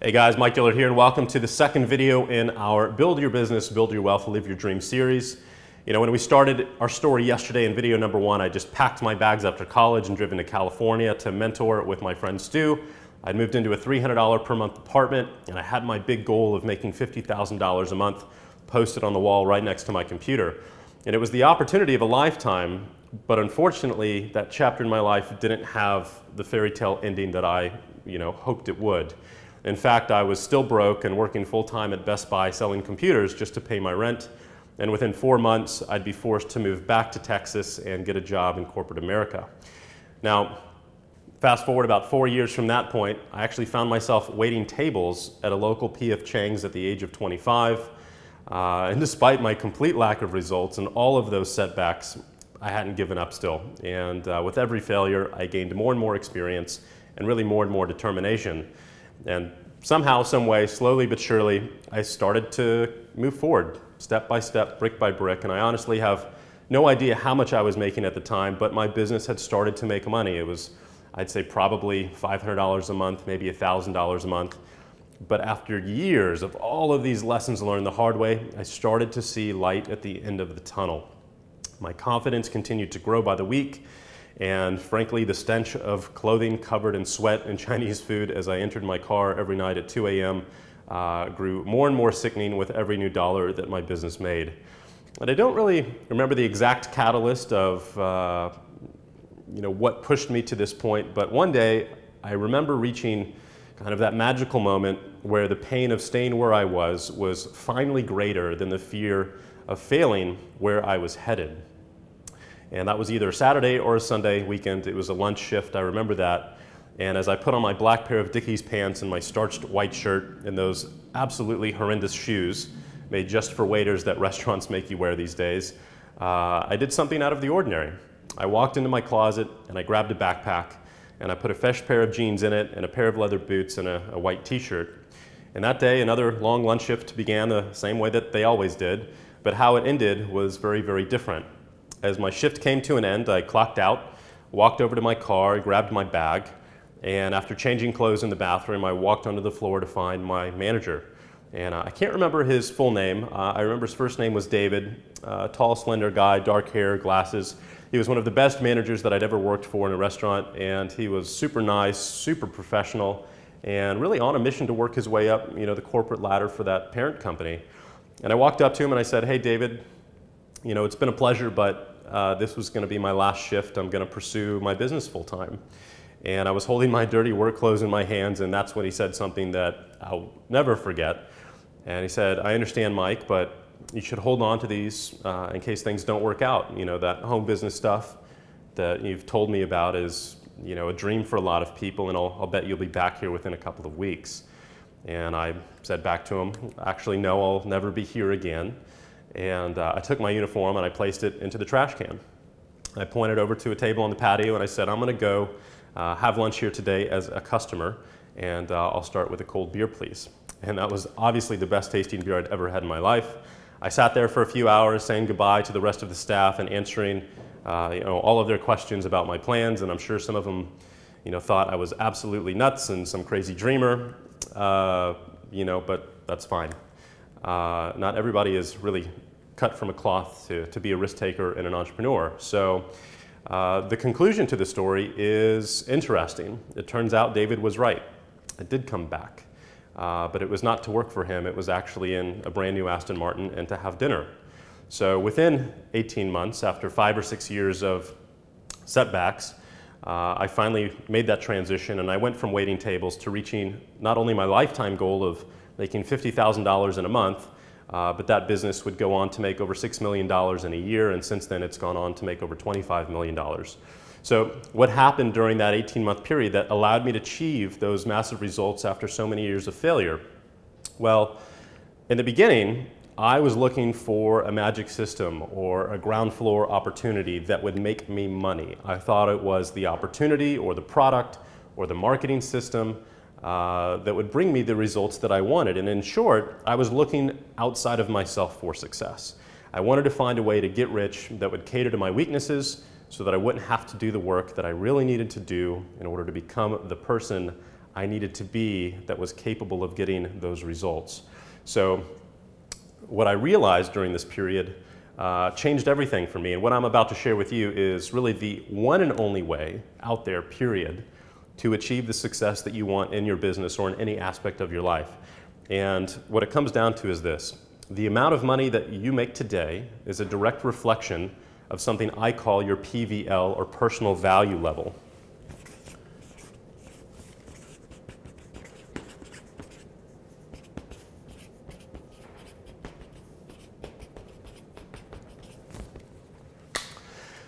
Hey guys, Mike Dillard here, and welcome to the second video in our Build Your Business, Build Your Wealth, Live Your Dream series. You know, when we started our story yesterday in video number one, I just packed my bags after college and driven to California to mentor with my friend Stu. I'd moved into a $300 per month apartment, and I had my big goal of making $50,000 a month posted on the wall right next to my computer. And it was the opportunity of a lifetime, but unfortunately, that chapter in my life didn't have the fairy tale ending that I, hoped it would. In fact, I was still broke and working full-time at Best Buy selling computers just to pay my rent. And within 4 months, I'd be forced to move back to Texas and get a job in corporate America. Now, fast forward about 4 years from that point, I actually found myself waiting tables at a local P.F. Chang's at the age of 25. And despite my complete lack of results and all of those setbacks, I hadn't given up still. And with every failure, I gained more and more experience and really more and more determination. And somehow, some way, slowly but surely, I started to move forward, step by step, brick by brick. And I honestly have no idea how much I was making at the time, but my business had started to make money. It was, I'd say, probably $500 a month, maybe $1,000 a month. But after years of all of these lessons learned the hard way, I started to see light at the end of the tunnel. My confidence continued to grow by the week. And frankly, the stench of clothing covered in sweat and Chinese food as I entered my car every night at 2 a.m. Grew more and more sickening with every new dollar that my business made. And I don't really remember the exact catalyst of what pushed me to this point, but one day I remember reaching kind of that magical moment where the pain of staying where I was finally greater than the fear of failing where I was headed. And that was either a Saturday or a Sunday weekend. It was a lunch shift, I remember that. And as I put on my black pair of Dickies pants and my starched white shirt and those absolutely horrendous shoes made just for waiters that restaurants make you wear these days, I did something out of the ordinary. I walked into my closet and I grabbed a backpack and I put a fresh pair of jeans in it and a pair of leather boots and a white t-shirt. And that day, another long lunch shift began the same way that they always did, but how it ended was very, very different. As my shift came to an end, I clocked out, walked over to my car, grabbed my bag, and after changing clothes in the bathroom, I walked onto the floor to find my manager. And I can't remember his full name. I remember his first name was David, tall, slender guy, dark hair, glasses. He was one of the best managers that I'd ever worked for in a restaurant, and he was super nice, super professional, and really on a mission to work his way up, the corporate ladder for that parent company. And I walked up to him and I said, "Hey, David, it's been a pleasure, but this was going to be my last shift. I'm going to pursue my business full time." And I was holding my dirty work clothes in my hands, and that's when he said something that I'll never forget. And he said, "I understand, Mike, but you should hold on to these in case things don't work out. That home business stuff that you've told me about is, a dream for a lot of people, and I'll bet you'll be back here within a couple of weeks." And I said back to him, "Actually, no, I'll never be here again." And I took my uniform and I placed it into the trash can. I pointed over to a table on the patio and I said, "I'm going to go have lunch here today as a customer, and I'll start with a cold beer, please." And that was obviously the best tasting beer I'd ever had in my life. I sat there for a few hours saying goodbye to the rest of the staff and answering all of their questions about my plans, and I'm sure some of them thought I was absolutely nuts and some crazy dreamer, but that's fine. Not everybody is really cut from a cloth to be a risk taker and an entrepreneur. So the conclusion to the story is interesting. It turns out David was right. I did come back, but it was not to work for him. It was actually in a brand new Aston Martin and to have dinner. So within 18 months, after 5 or 6 years of setbacks, I finally made that transition, and I went from waiting tables to reaching not only my lifetime goal of making $50,000 in a month, but that business would go on to make over $6 million in a year, and since then it's gone on to make over $25 million. So what happened during that 18-month period that allowed me to achieve those massive results after so many years of failure? Well, in the beginning, I was looking for a magic system or a ground floor opportunity that would make me money. I thought it was the opportunity or the product or the marketing system that would bring me the results that I wanted. And in short, I was looking outside of myself for success. I wanted to find a way to get rich that would cater to my weaknesses so that I wouldn't have to do the work that I really needed to do in order to become the person I needed to be that was capable of getting those results. So what I realized during this period changed everything for me. And what I'm about to share with you is really the one and only way out there, period, to achieve the success that you want in your business or in any aspect of your life. And what it comes down to is this. The amount of money that you make today is a direct reflection of something I call your PVL, or personal value level.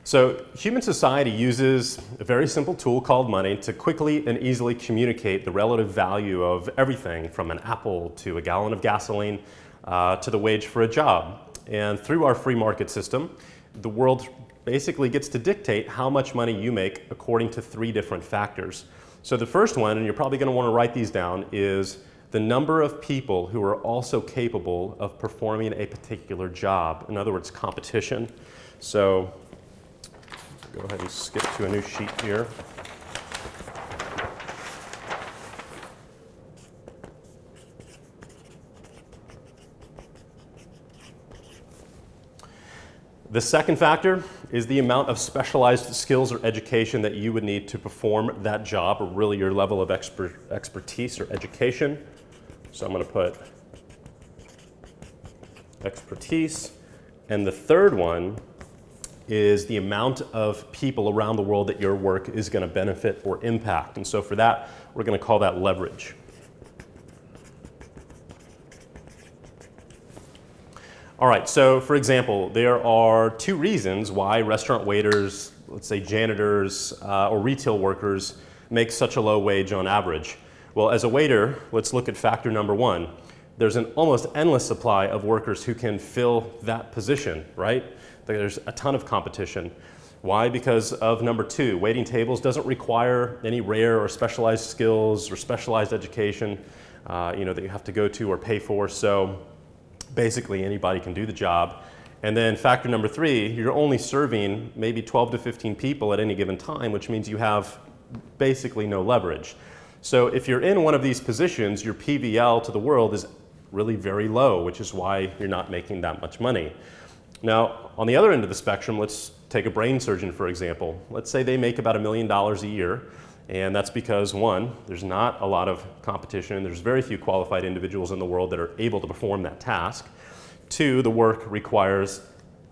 So human society uses a very simple tool called money to quickly and easily communicate the relative value of everything from an apple to a gallon of gasoline to the wage for a job. And through our free market system, the world basically gets to dictate how much money you make according to three different factors. So the first one, and you're probably going to want to write these down, is the number of people who are also capable of performing a particular job. In other words, competition. So go ahead and skip to a new sheet here. The second factor is the amount of specialized skills or education that you would need to perform that job, or really your level of expertise or education. So I'm going to put expertise. And the third one is the amount of people around the world that your work is going to benefit or impact. And so for that, we're going to call that leverage. All right, so for example, there are two reasons why restaurant waiters, let's say janitors, or retail workers make such a low wage on average. Well, as a waiter, let's look at factor number one. There's an almost endless supply of workers who can fill that position, right? There's a ton of competition. Why? Because of number two, waiting tables doesn't require any rare or specialized skills or specialized education that you have to go to or pay for. So basically anybody can do the job. And then factor number three, you're only serving maybe 12 to 15 people at any given time, which means you have basically no leverage. So if you're in one of these positions, your PVL to the world is really very low, which is why you're not making that much money. Now, on the other end of the spectrum, let's take a brain surgeon, for example. Let's say they make about $1 million a year, and that's because, one, there's not a lot of competition. There's very few qualified individuals in the world that are able to perform that task. Two, the work requires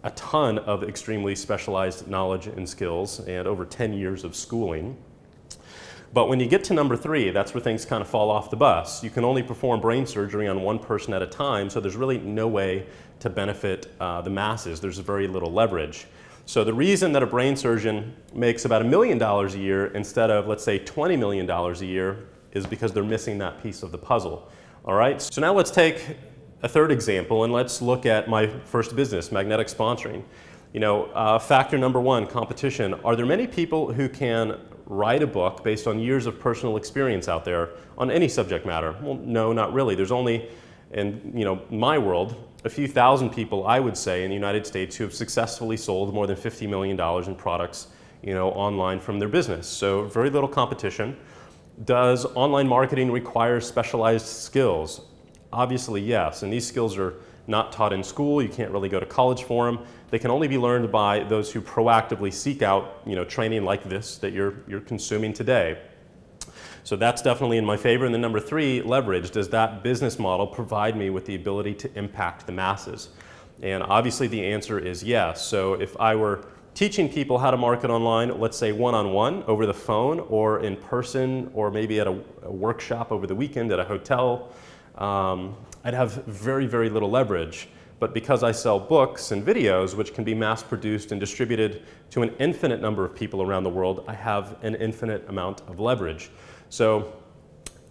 a ton of extremely specialized knowledge and skills and over 10 years of schooling. But when you get to number three, that's where things kind of fall off the bus. You can only perform brain surgery on one person at a time, so there's really no way to benefit the masses. There's very little leverage. So the reason that a brain surgeon makes about $1 million a year instead of, let's say, $20 million a year is because they're missing that piece of the puzzle. All right, so now let's take a third example and let's look at my first business, magnetic sponsoring. Factor number one, competition. Are there many people who can write a book based on years of personal experience out there on any subject matter? Well, no, not really. There's only, in my world, a few thousand people, I would say, in the United States who have successfully sold more than $50 million in products, online from their business. So very little competition. Does online marketing require specialized skills? Obviously, yes. And these skills are not taught in school. You can't really go to college for them. They can only be learned by those who proactively seek out, training like this that you're consuming today. So that's definitely in my favor. And then number three, leverage. Does that business model provide me with the ability to impact the masses? And obviously the answer is yes. So if I were teaching people how to market online, let's say one-on-one, over the phone, or in person, or maybe at a workshop over the weekend at a hotel, I'd have very, very little leverage. But because I sell books and videos, which can be mass-produced and distributed to an infinite number of people around the world, I have an infinite amount of leverage. So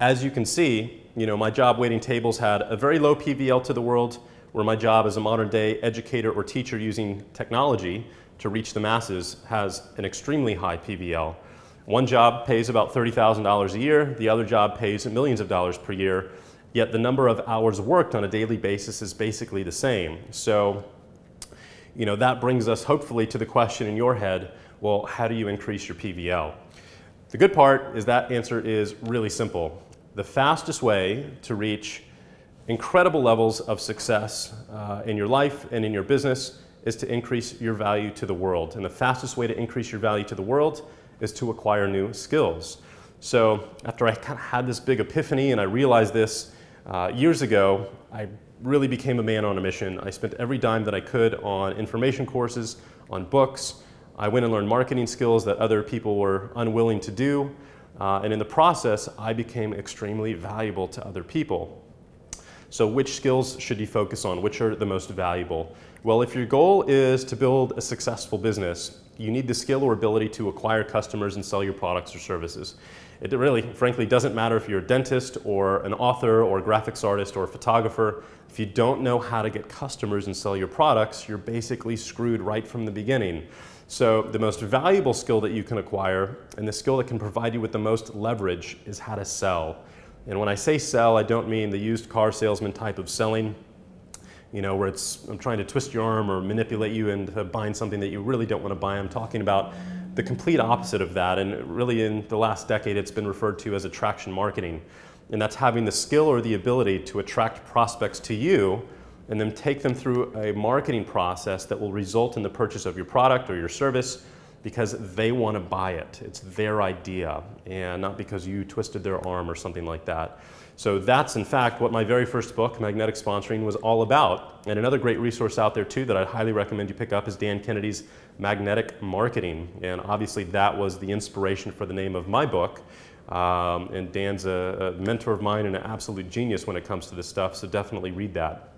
as you can see, my job waiting tables had a very low PVL to the world, where my job as a modern-day educator or teacher using technology to reach the masses has an extremely high PVL. One job pays about $30,000 a year. The other job pays millions of dollars per year. Yet the number of hours worked on a daily basis is basically the same. So, that brings us hopefully to the question in your head, well, how do you increase your PVL? The good part is that answer is really simple. The fastest way to reach incredible levels of success in your life and in your business is to increase your value to the world. And the fastest way to increase your value to the world is to acquire new skills. So after I kind of had this big epiphany and I realized this years ago, I really became a man on a mission. I spent every dime that I could on information courses, on books. I went and learned marketing skills that other people were unwilling to do. And in the process, I became extremely valuable to other people. So which skills should you focus on? Which are the most valuable? Well, if your goal is to build a successful business, you need the skill or ability to acquire customers and sell your products or services. It really, frankly, doesn't matter if you're a dentist or an author or a graphics artist or a photographer. If you don't know how to get customers and sell your products, you're basically screwed right from the beginning. So the most valuable skill that you can acquire and the skill that can provide you with the most leverage is how to sell. And when I say sell, I don't mean the used car salesman type of selling, you know, where I'm trying to twist your arm or manipulate you into buying something that you really don't want to buy. I'm talking about the complete opposite of that. And really in the last decade, it's been referred to as attraction marketing. And that's having the skill or the ability to attract prospects to you and then take them through a marketing process that will result in the purchase of your product or your service because they want to buy it. It's their idea and not because you twisted their arm or something like that. So that's in fact what my very first book, Magnetic Sponsoring, was all about. And another great resource out there too that I highly recommend you pick up is Dan Kennedy's Magnetic Marketing. And obviously that was the inspiration for the name of my book. And Dan's a mentor of mine and an absolute genius when it comes to this stuff, so definitely read that.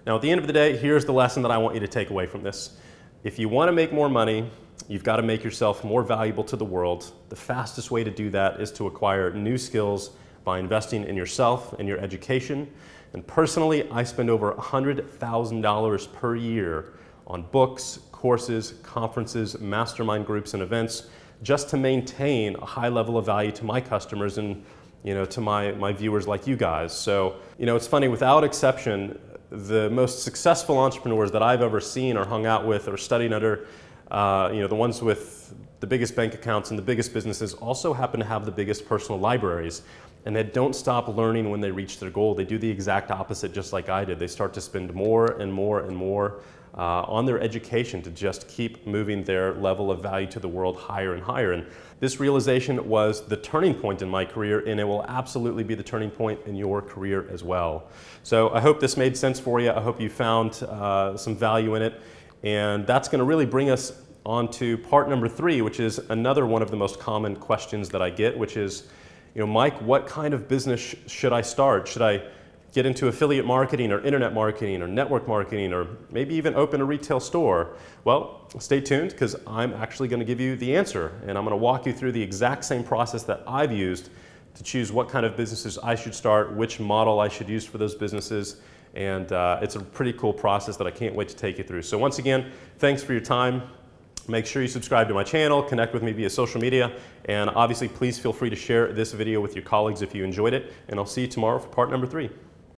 Now at the end of the day, here's the lesson that I want you to take away from this. If you want to make more money, you've got to make yourself more valuable to the world. The fastest way to do that is to acquire new skills by investing in yourself and your education. And personally, I spend over $100,000 per year on books, courses, conferences, mastermind groups, and events just to maintain a high level of value to my customers and to my viewers like you guys. So it's funny, without exception, the most successful entrepreneurs that I've ever seen or hung out with or studied under, the ones with the biggest bank accounts and the biggest businesses also happen to have the biggest personal libraries. And they don't stop learning when they reach their goal. They do the exact opposite, just like I did. They start to spend more and more and more on their education to just keep moving their level of value to the world higher and higher. And this realization was the turning point in my career, and it will absolutely be the turning point in your career as well. So I hope this made sense for you. I hope you found some value in it. And that's going to really bring us on to part number 3, which is another one of the most common questions that I get, which is, Mike, what kind of business should I start? Should I get into affiliate marketing or internet marketing or network marketing or maybe even open a retail store? Well, stay tuned because I'm actually going to give you the answer, and I'm going to walk you through the exact same process that I've used to choose what kind of businesses I should start, which model I should use for those businesses, and it's a pretty cool process that I can't wait to take you through. So once again, thanks for your time. Make sure you subscribe to my channel, connect with me via social media, and obviously please feel free to share this video with your colleagues if you enjoyed it, and I'll see you tomorrow for part number 3.